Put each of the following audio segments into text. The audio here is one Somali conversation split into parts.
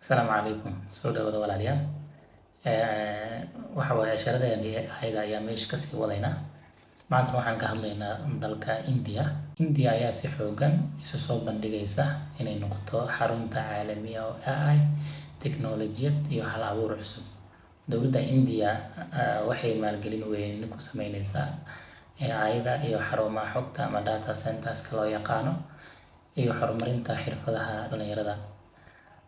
Asalaamu calaykum. Soo dhawaada walaalayaal. Waxa waaye casharadeenii ayada ayaa meesha kasii wadaynaa. Maanta waxaan ka hadlaynaa dalka India. India ayaa si xoogan isu soo bandhigaysa inay noqoto xarunta caalamiga oo AI, tiknoolajiyad iyo hal abuur cusub. Dowladda India waxay maalgelin weyn ku sameynaysaa AI-da iyo xarumaha xogta ama data centers loo yaqaano iyo horumarinta xirfadaha dhalinyarada.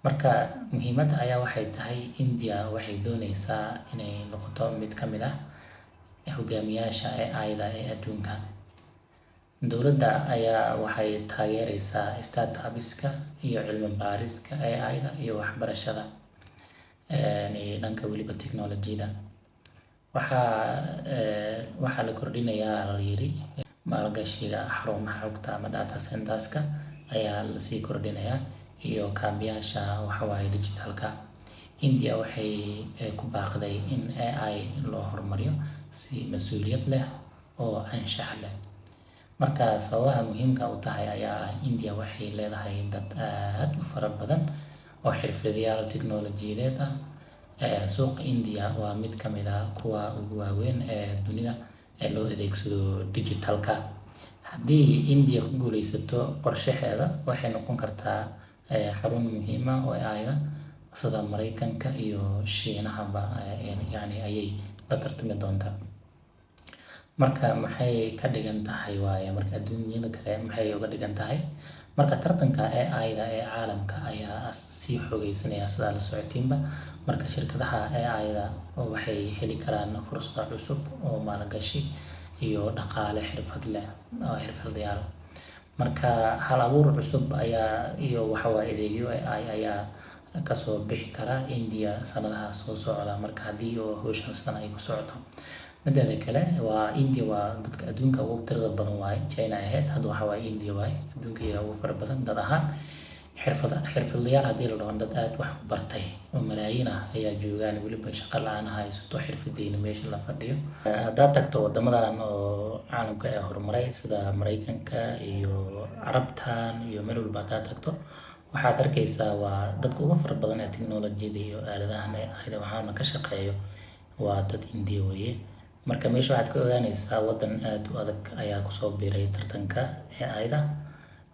Marka muhiimadda ayaa waxay tahay India waxay doonaysaa inay noqoto mid ka mid ah hogaamiyaasha AI-da ee adduunka. Dowladda ayaa waxay taageeraysaa startups-ka iyo cilmi baariska AI-da iyo waxbarashada dhanka weliba tiknoolajiyada. Waxaa la kordhinayaa la yiri maalgashiga xarumaha xogta ama data centers-ka ayaa la sii kordhinayaa iyo kaabayaasha digitalka. India waxay ku baaqday in AI loo horumariyo si mas'uuliyad leh oo anshax leh. Marka sababaha muhiimka u tahay ayaa ah India waxay leedahay dad aad u fara badan oo xirfadlayaal tiknoolajiyadeed ah. Suuqa India waa mid ka mid ah kuwa ugu waaweyn ee dunida ee loo adeegsado digitalka. Haddii India ku guuleysato qorshaheeda, waxay noqon kartaa xarun muhiim ah oo AI-da sida Mareykanka iyo Shiinahaba ayay la tartami doontaa. Marka maxay ka dhigan tahay marka adduunyada kale maxay uga dhigan tahay marka tartanka AI-da ee caalamka ayaa sii xoogeysanaya sida la socotiinba. Marka shirkadaha AI-da waxay heli karaan fursado cusub oo maalgashi iyo dhaqaale xirfadlayaal. Marka hal abuur cusub iyo adeegyo AI ayaa kasoo bixi kara India sanadaha soo socda. Marka haddii hawshan sidan ay ku socoto, mideeda kale India waa dadka adduunka ugu tirada badan waaye. China ahayd hadda India waaye adduunka iyo ugu fara badan dad ahaan. Xirfadlayaal haddii la dhaho dad aad wax u bartay oo malaayiin ah ayaa joogaan weliba shaqo la'aan haysato xirfadeyna meesha la fadhiyo. Haddaad tagto wadamadan oo caalamka ee horumaray sida Mareykanka iyo Carabtan iyo meel walba haddaad tagto, waxaad arkaysaa waa dadka ugu fara badan ee tiknoolajiyada iyo aaladahan AI-da waxaana ka shaqeeyo waa dad India weeye. Marka meesha waxaad ka ogaanaysaa wadan aad u adag ayaa kusoo biiray tartanka AI-da.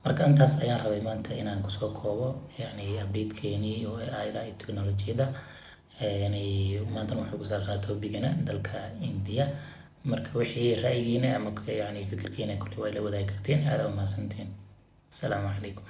Marka intaas ayaan rabay maanta inaan kusoo koobo update-keeni oo AI-da iyo tiknoolajiyada. Maanta wuxuu ku saabsanaa topic-gana dalka India. Marka wixii ra'yigiina ama fikirkiina kulli waa la wadaagi kartiin. Aad u mahadsantiin. Asalaamu calaykum.